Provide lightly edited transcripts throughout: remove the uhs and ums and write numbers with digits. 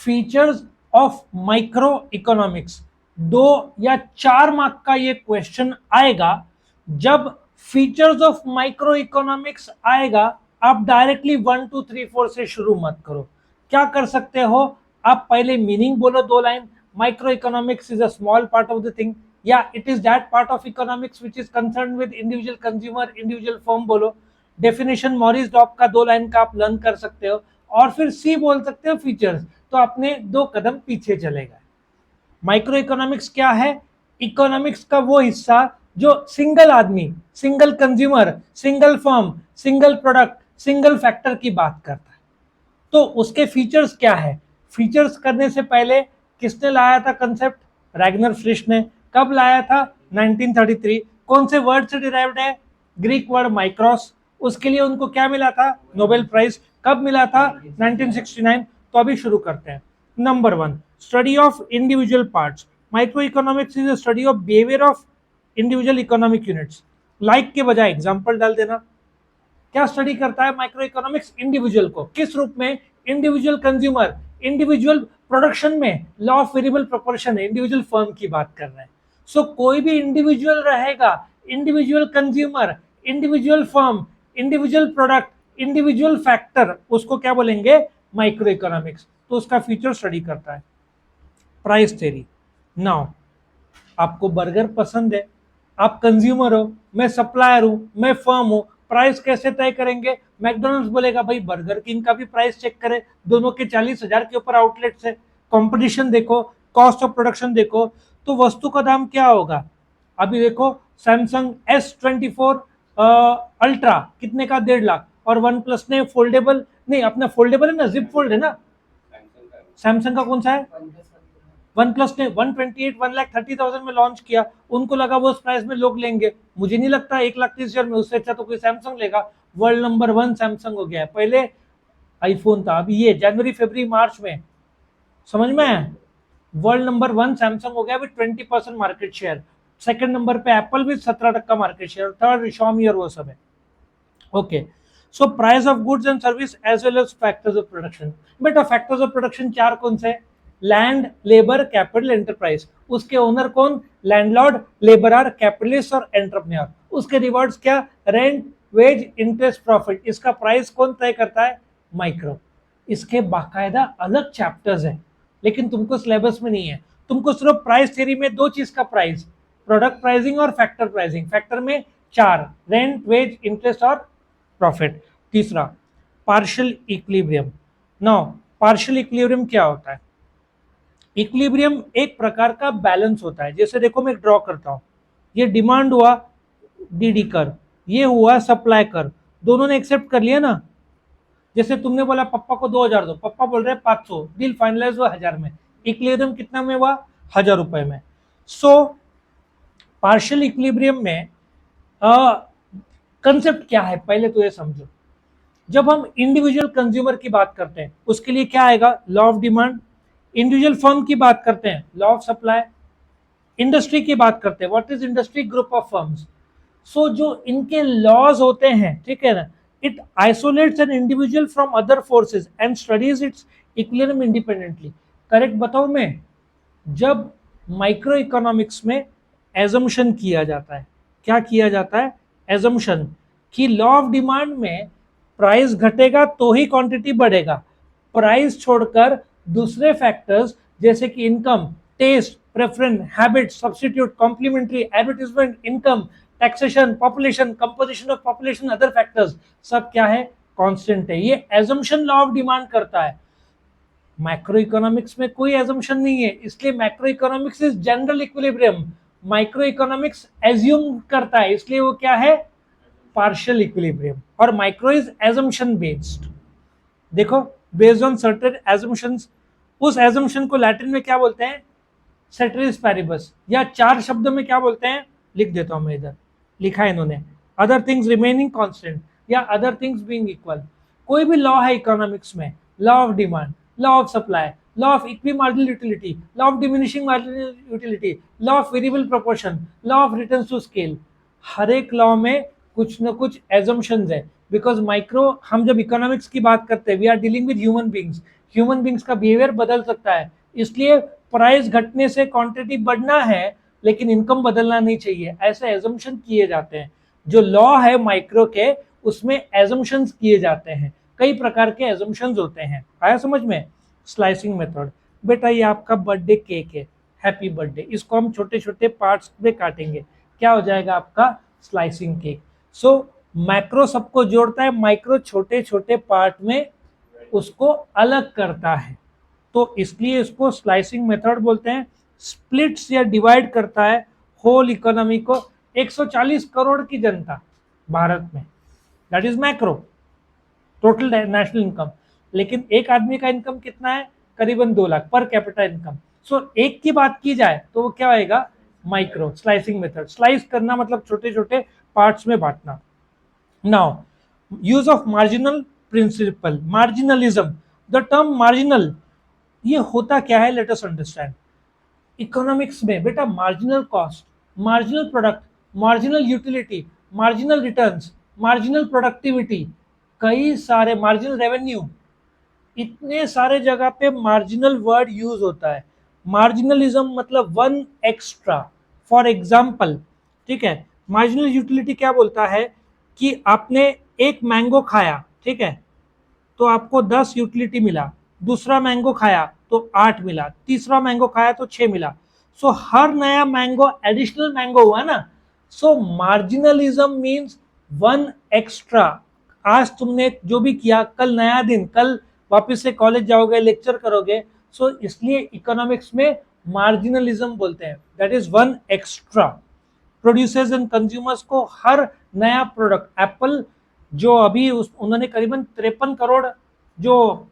Features of micro economics, 2 या 4 mark का ये क्वेश्चन आएगा। जब फीचर्स ऑफ माइक्रो इकोनॉमिक्स आएगा, आप डायरेक्टली 1 2 3 4 से शुरू मत करो। क्या कर सकते हो, आप पहले मीनिंग बोलो 2 line. Micro economics is a small part of the thing, या it is that part of economics which is concern with individual consumer, individual firm बोलो। डेफिनेशन मॉरिस डॉब का 2 लाइन का आप लर्न कर सकते हो, और फिर सी बोल सकते हो फीचर्स, तो आपने 2 कदम पीछे चलेगा। माइक्रो इकोनॉमिक्स क्या है? इकोनॉमिक्स का वो हिस्सा जो सिंगल आदमी, single consumer, single firm, single product, single factor की बात करता है। तो उसके फीचर्स क्या है? फीचर्स करने से पहले किसने लाया था कंसेप्ट? रैग्नर फ्रिश ने। कब लाया था? 1933। कौन से वर्ड से डिराइव्ड है? Greek word mikros. उसके लिए उनको क्या मिला था? Nobel prize. कब मिला था? 1969। तो अभी शुरू करते हैं। Number 1, study of individual parts. Micro economics is a study of behaviour of individual economic units. Like के बजाय एग्जाम्पल डाल देना। क्या स्टडी करता है माइक्रो इकोनॉमिक्स? इंडिविजुअल को। किस रूप में? इंडिविजुअल कंज्यूमर, इंडिविजुअल प्रोडक्शन में लॉ ऑफ वेरिएबल प्रोपोर्शन है, इंडिविजुअल फर्म की बात कर रहे हैं। सो कोई भी इंडिविजुअल रहेगा, individual consumer, individual firm, individual product, individual factor, उसको क्या बोलेंगे? Micro economics. तो उसका फीचर स्टडी करता है। Price theory. नाउ आपको बर्गर पसंद है, आप कंज्यूमर हो, मैं सप्लायर हूं, मैं फर्म हूं, प्राइस कैसे तय करेंगे? मैकडोनल्ड्स बोलेगा भाई बर्गर किंग का भी प्राइस चेक करें, दोनों के 40,000 के ऊपर आउटलेट्स है, कंपटीशन देखो, कॉस्ट ऑफ प्रोडक्शन देखो, तो वस्तु का दाम क्या होगा? अभी देखो सैमसंग S24 अल्ट्रा कितने का? 1.5 लाख। और वन प्लस ने फोल्डेबल, नहीं अपना फोल्डेबल है ना, जिप फोल्ड है ना, सैमसंग का कौन सा है? वन प्लस ने 128 1,30,000 में लॉन्च किया, उनको लगा वो उस प्राइस में लोग लेंगे। मुझे नहीं लगता 1,30,000 में, उससे अच्छा तो कोई सैमसंग लेगा। वर्ल्ड नंबर 1 सैमसंग हो गया है। पहले आईफोन था, अभी ये जनवरी फरवरी मार्च में, समझ में आया? वर्ल्ड नंबर 1 सैमसंग हो गया with 20% market share. Second number पे Apple with 17% market share, third Xiaomi और वो सब है। Okay, so price of goods and service as well as factors of production. बेटा फैक्टर्स ऑफ प्रोडक्शन 4 कौन से? Land, labour, capital, enterprise. उसके owner कौन? लैंडलॉर्ड, लेबरर, कैपिटलिस्ट और एंटरप्रेन्योर। उसके रिवॉर्ड्स क्या? Rent, wage, interest, profit. इसका प्राइस कौन तय करता है? माइक्रो। इसके बाकायदा अलग चैप्टर्स है, लेकिन तुमको सिलेबस में नहीं है। तुमको सिर्फ प्राइस थ्योरी में 2 चीज का प्राइस, प्रोडक्ट प्राइसिंग और फैक्टर प्राइसिंग। फैक्टर में 4, रेंट, वेज, इंटरेस्ट और प्रॉफिट। तीसरा partial equilibrium. Now partial equilibrium क्या होता है? इक्विलिब्रियम एक प्रकार का बैलेंस होता है। जैसे देखो मैं ड्रॉ करता हूं, ये डिमांड हुआ डीडी कर, ये हुआ सप्लाई कर, दोनों ने एक्सेप्ट कर लिया ना। जैसे तुमने बोला पप्पा को 2,000 दो, पप्पा बोल रहे 500, डील फाइनलाइज हुआ 1,000 में। इक्विलिब्रियम कितना में हुआ? 1,000 रुपए में। सो पार्शियल इक्विलिब्रियम में कंसेप्ट क्या है पहले तो ये समझो। जब हम इंडिविजुअल कंज्यूमर की बात करते हैं, उसके लिए क्या आएगा? Law of demand. Individual firm की बात करते हैं, लॉ ऑफ सप्लाई। इंडस्ट्री की बात करते हैं, what is industry? Group of firms. So जो इनके लॉज होते हैं, ठीक है ना, it isolates an individual from other forces and studies its equilibrium independently. Correct बताऊं मैं? जब माइक्रो इकोनॉमिक्स में एजम्पशन किया जाता है, क्या किया जाता है? एजम्पशन कि लॉ ऑफ डिमांड में प्राइस घटेगा तो ही क्वांटिटी बढ़ेगा, प्राइस छोड़कर दूसरे फैक्टर्स जैसे कि income, taste, preference, habit, substitute, complementary, advertisement, income, taxation, population, composition of population, other factors, सब क्या है? कांस्टेंट है। ये एजम्पशन लॉ ऑफ डिमांड करता है। मैक्रो इकोनॉमिक्स में कोई एजम्पशन नहीं है, इसलिए macro economics is general equilibrium. Micro economics assume करता है, इसलिए वो क्या है? Partial equilibrium. और माइक्रो इज एजम्पशन बेस्ड। देखो, बेस्ड ऑन सर्टेन एजम्पशंस। उस एजम्पशन को लैटिन में क्या बोलते हैं? सेटरिस पैरिबस। या 4 शब्दों में क्या बोलते हैं? लिख देता हूं मैं, इधर लिखा है इन्होंने, अदर थिंग्स रिमेनिंग कांस्टेंट या अदर थिंग्स बीइंग इक्वल। कोई भी लॉ है इकोनॉमिक्स में, law of demand, law of supply, law of equi marginal utility, law of diminishing marginal utility, law of variable proportion, law of returns to scale, हर एक law में कुछ ना कुछ एजम्पशंस है। बिकॉज माइक्रो, हम जब इकोनॉमिक्स की बात करते हैं, we are dealing with human beings. Human beings का बिहेवियर बदल सकता है, इसलिए प्राइस घटने से क्वांटिटी बढ़ना है लेकिन इनकम बदलना नहीं चाहिए, ऐसे एजम्पशन किए जाते हैं। जो लॉ है माइक्रो के उसमें एजम्पशंस किए जाते हैं, कई प्रकार के एजम्पशंस होते हैं। आया समझ में? स्लाइसिंग मेथड, बेटा ये आपका बर्थडे केक है, हैप्पी बर्थडे, इसको हम छोटे छोटे पार्ट्स में काटेंगे, क्या हो जाएगा आपका स्लाइसिंग केक। सो मैक्रो सबको जोड़ता है, माइक्रो छोटे छोटे पार्ट में उसको अलग करता है, तो इसलिए इसको स्लाइसिंग मेथड बोलते हैं। स्प्लिट्स या डिवाइड करता है होल इकोनॉमी को। 140 करोड़ की जनता भारत में, that is macro total national income, लेकिन एक आदमी का इनकम कितना है? करीबन 2 लाख पर कैपिटा इनकम। सो एक की बात की जाए तो वो क्या होएगा? माइक्रो। स्लाइसिंग मेथड, स्लाइस करना मतलब छोटे छोटे पार्ट्स में बांटना। Now use of marginal principle, marginalism. The term marginal, ये होता क्या है? Let us understand. इकोनॉमिक्स में बेटा marginal cost, marginal product, marginal utility, marginal returns, marginal productivity, कई सारे मार्जिनल रेवेन्यू, इतने सारे जगह पे मार्जिनल वर्ड यूज होता है। मार्जिनलिज्म मतलब वन एक्स्ट्रा। फॉर एग्जाम्पल, ठीक है, मार्जिनल यूटिलिटी क्या बोलता है कि आपने एक मैंगो खाया, ठीक है, तो आपको 10 यूटिलिटी मिला, दूसरा मैंगो खाया तो 8 मिला, तीसरा मैंगो खाया तो 6 मिला। सो हर नया मैंगो एडिशनल मैंगो हुआ ना। सो मार्जिनलिज्म मीन्स वन एक्स्ट्रा। आज तुमने जो भी किया, कल नया दिन, कल वापस से कॉलेज जाओगे, लेक्चर करोगे, सो इसलिए इकोनॉमिक्स में मार्जिनलिज्म बोलते हैं, that is one extra. Producers and consumers को हर नया प्रोडक्ट, एप्पल जो अभी उन्होंने करीबन 53 करोड़ जो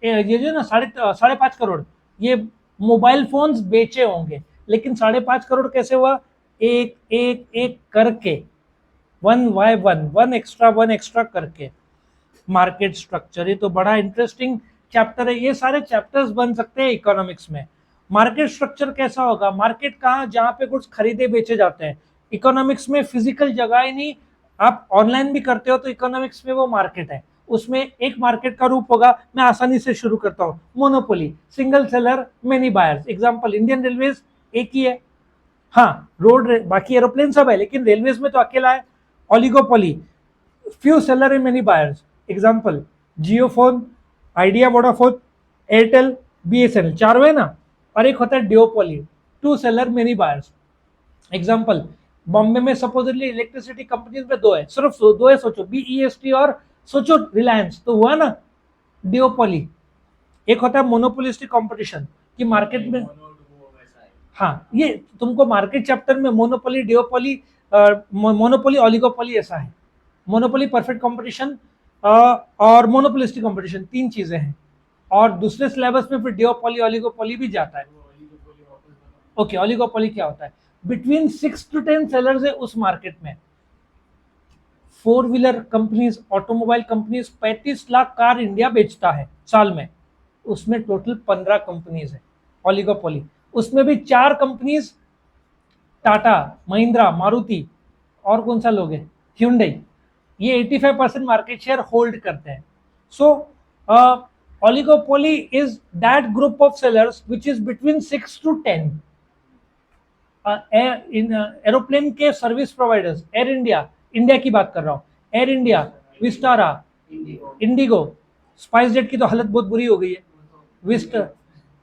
ये जो ना 5.5 करोड़ ये मोबाइल फोन्स बेचे होंगे, लेकिन 5.5 करोड़ कैसे हुआ? एक एक एक करके, वन बाय वन एक्स्ट्रा करके। मार्केट स्ट्रक्चर, ये तो बड़ा इंटरेस्टिंग चैप्टर है, ये सारे चैप्टर्स बन सकते हैं इकोनॉमिक्स में। मार्केट स्ट्रक्चर कैसा होगा? मार्केट कहाँ? जहाँ पे गुड्स खरीदे बेचे जाते हैं। इकोनॉमिक्स में फिजिकल जगह ही नहीं, आप ऑनलाइन भी करते हो तो इकोनॉमिक्स में वो मार्केट है, उसमें एक मार्केट का रूप होगा। मैं आसानी से शुरू करता हूँ। Monopoly, single seller many buyers. Example Indian railways एक ही है, हाँ रोड बाकी एरोप्लेन सब है लेकिन रेलवेज में तो अकेला है। Oligopoly, few seller and many buyers. Example JioPhone, Idea, Vodafone, Airtel, BSNL, चारों है ना। और एक होता है duopoly, two seller many buyers. Example Bombay में सपोजिटली इलेक्ट्रिसिटी कंपनीज में 2 है, सिर्फ 2 है, सोचो बीईएसटी और सोचो रिलायंस, तो हुआ ना डिओपोली। एक होता है मोनोपोलिस्टिक कंपटीशन कि मार्केट में, हाँ ये तुमको मार्केट चैप्टर में मोनोपोली, डिओपोली, मोनोपोली, ऑलिगोपोली ऐसा है। मोनोपोली परफेक्ट कंपटीशन और मोनोपोलिस्टिक कंपटीशन, 3 चीजें हैं। और दूसरे सिलेबस में फिर डिओपोली, ऑलिगोपोली भी जाता है। ओके, ऑलिगोपोली क्या होता है? बिटवीन 6 to 10 सेलर्स है उस मार्केट में। 4 wheeler companies, automobile companies 35 lakh car India बेचता है साल में, उसमें टोटल 15 कंपनीज है ऑलिगोपोली। उसमें भी 4 कंपनीज, टाटा, महिंद्रा, मारुति और कौन सा लोग है, ह्यूंडई, ये 85% मार्केट शेयर होल्ड करते हैं। So oligopoly is that group of sellers which is between 6 to 10। Aeroplane के service providers, Air India, India की बात कर रहा हूँ, Air India, Vistara, IndiGo, SpiceJet की तो हालत बहुत बुरी हो गई है, विस्ट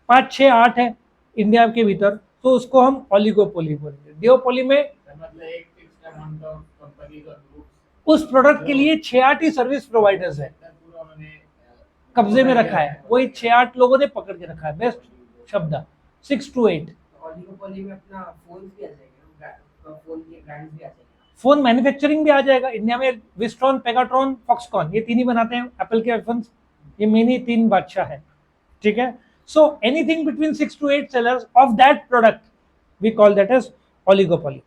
5, 6, 8 है इंडिया के भीतर, तो उसको हम ऑलिगोपोली बोलेंगे। डिओपोली में उस प्रोडक्ट के लिए 6-8 ही सर्विस प्रोवाइडर्स है, कब्जे में रखा है, वही 6-8 लोगों ने पकड़ के रखा है, बेस्ट शब्द 6 to 8। ऑलिगोपोली में अपना फोन भी आ जाएगा, फोन के ब्रांड्स भी आ जाएगा, फोन मैन्युफैक्चरिंग भी आ जाएगा। इंडिया में विस्ट्रॉन, पेगाट्रॉन, फॉक्सकॉन, ये 3 ही बनाते हैं एप्पल के आईफोन्स, ये मेन ही 3 बादशाह है, ठीक है। So anything between 6 to 8 sellers of that product we call that as oligopoly.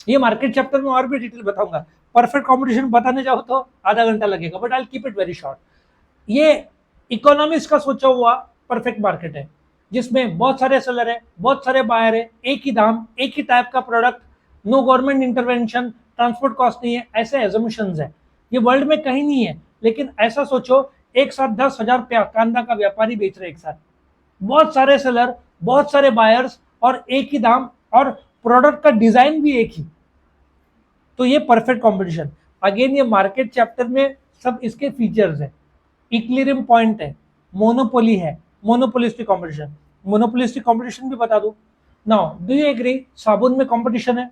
ये मार्केट चैप्टर में और भी डिटेल बताऊंगा, परफेक्ट कॉम्पिटिशन बताने जाओ तो आधा घंटा लगेगा, but I will keep it very short. ये इकोनॉमिक्स का सोचा हुआ परफेक्ट मार्केट है जिसमें बहुत सारे सेलर है, बहुत सारे बायर है, एक ही दाम, एक ही टाइप का product, no government intervention, transport cost नहीं है, ऐसे एजम्पशंस है। ये वर्ल्ड में कहीं नहीं है, लेकिन ऐसा सोचो एक साथ 10,000 कांदा का व्यापारी बेच रहे एक साथ, बहुत सारे सेलर, बहुत सारे बायर्स और एक ही दाम, और प्रोडक्ट का डिजाइन भी एक ही। तो ये परफेक्ट कॉम्पिटिशन। अगेन ये मार्केट चैप्टर में सब इसके फीचर्स है। इक्विलिब्रियम पॉइंट है, मोनोपोली है, मोनोपोलिस्टिक कंपटीशन। मोनोपोलिस्टिक कंपटीशन भी बता दूं। नाउ डू यू एग्री, साबुन में कंपटीशन है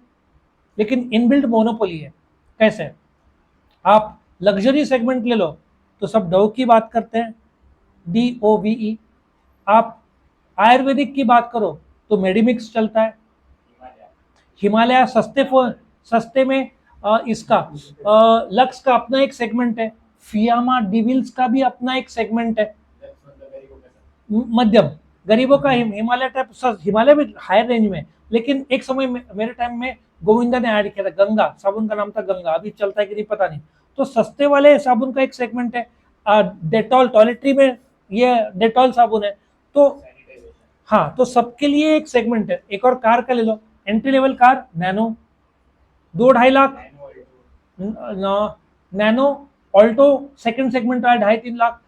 लेकिन इनबिल्ट मोनोपोली है। कैसे? आप लग्जरी सेगमेंट ले लो तो सब डव की बात करते हैं, DOVE। आप आयुर्वेदिक की बात करो तो मेडिमिक्स चलता है, हिमालय सस्ते में इसका लक्स का अपना एक सेगमेंट है, फियामा डिविल्स का भी अपना एक सेगमेंट है। मध्यम गरीबों का हिमालय टाइप, हिमालय भी हायर रेंज में, लेकिन एक समय मेरे टाइम में गोविंदा ने ऐड किया था, गंगा साबुन का नाम था गंगा, अभी चलता है कि नहीं पता नहीं। तो सस्ते वाले साबुन का एक सेगमेंट है। डेटॉल टॉयलेटरी में ये डेटॉल साबुन है। तो हाँ, तो सबके लिए एक सेगमेंट है। एक और कार का ले लो, entry level car Nano 2-2.5 lakh, Nano Alto second segment आया 2.5-3 लाख,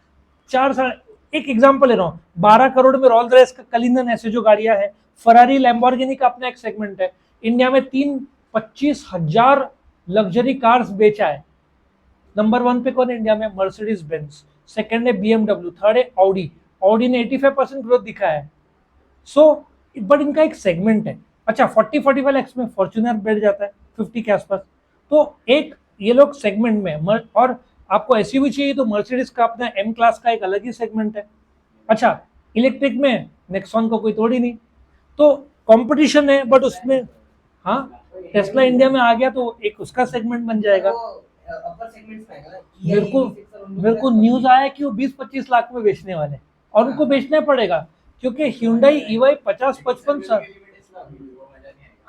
4 एक एग्जांपल ले रहा हूँ। 12 करोड़ में रोल्स रॉयस का कलिंदन ऐसे जो गाड़ियां है, फरारी लैम्बोर्गिनी का अपना एक सेगमेंट है। इंडिया में 25,000 लग्जरी कार्स बेचा है। नंबर 1 पे कौन है इंडिया में? मर्सिडीज बेंज, सेकंड है BMW, थर्ड है ऑडी। ऑडी ने 85% ग्रोथ दिखा है। सो बट इनका एक सेगमेंट है। अच्छा, 40-45 में फॉर्च्यूनर बैठ जाता है 50 के आसपास। तो एक ये लोग सेगमेंट में, और आपको एसयूवी चाहिए तो मर्सिडीज का अपना M क्लास का एक अलग ही सेगमेंट है। अच्छा, इलेक्ट्रिक में नेक्सॉन को कोई तोड़ ही नहीं। तो कंपटीशन है, बट उसमें हाँ, टेस्ला इंडिया में आ गया तो एक उसका सेगमेंट बन जाएगा। अपर सेगमेंट्स में आएगा ना। मेरे को न्यूज आया कि वो 20-25 लाख में बेचने वाले, और उनको बेचना पड़ेगा क्योंकि Hyundai EY 50-55।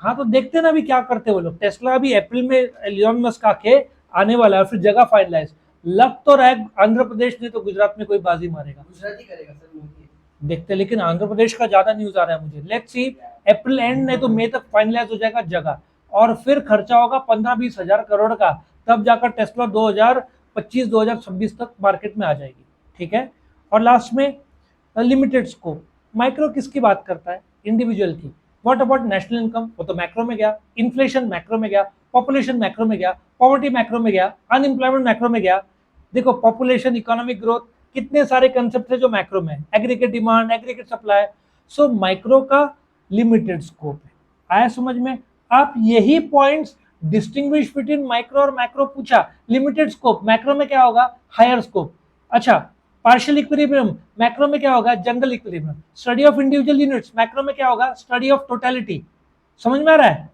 हाँ, तो देखते ना अभी क्या करते वो लोग। टेस्ला अभी अप्रैल में एलियन मस्क आके आने वाला है, फिर जगह फाइनलाइज। लग तो रहा है आंध्र प्रदेश ने तो गुजरात में कोई बाजी मारेगा, गुजरात ही करेगा सर, मोदी। देखते। लेकिन आंध्र प्रदेश का ज्यादा न्यूज आ रहा है मुझे। लेट्स सी, अप्रैल एंड नहीं तो मई तक फाइनलाइज हो जाएगा जगह, और फिर खर्चा होगा 15-20 हजार करोड़ का, तब जाकर टेस्ला 2025-2026 तक मार्केट में आ जाएगी। ठीक है। और लास्ट में लिमिटेड स्कोप। माइक्रो किसकी बात करता है? इंडिविजुअल की। What about national income? वो तो मैक्रो में गया। इन्फ्लेशन मैक्रो में गया, पॉपुलेशन मैक्रो में गया, पॉवर्टी मैक्रो में गया, अनएम्प्लॉयमेंट मैक्रो में गया। देखो, पॉपुलेशन, इकोनॉमिक ग्रोथ, कितने सारे कंसेप्ट है जो मैक्रो में है। Aggregate demand, aggregate supply. So micro का लिमिटेड स्कोप है। आया समझ में? आप यही पॉइंट्स डिस्टिंग्विश बिटवीन माइक्रो और मैक्रो पूछा। लिमिटेड स्कोप मैक्रो में क्या होगा? Higher scope. अच्छा, पार्शियल इक्विलिब्रियम मैक्रो में क्या होगा? General equilibrium. Study of individual units macro में क्या होगा? Study of totality. समझ में आ रहा है?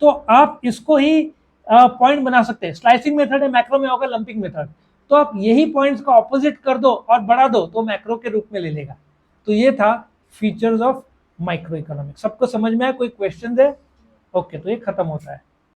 तो आप इसको ही पॉइंट बना सकते हैं। स्लाइसिंग मेथड है, मैक्रो में होगा लंपिंग मेथड। तो आप यही पॉइंट्स का ऑपोजिट कर दो और बढ़ा दो तो मैक्रो के रूप में ले लेगा। तो ये था फीचर्स ऑफ माइक्रो इकोनॉमिक्स। सबको समझ में आया? कोई क्वेश्चन है? ओके, तो ये खत्म होता है।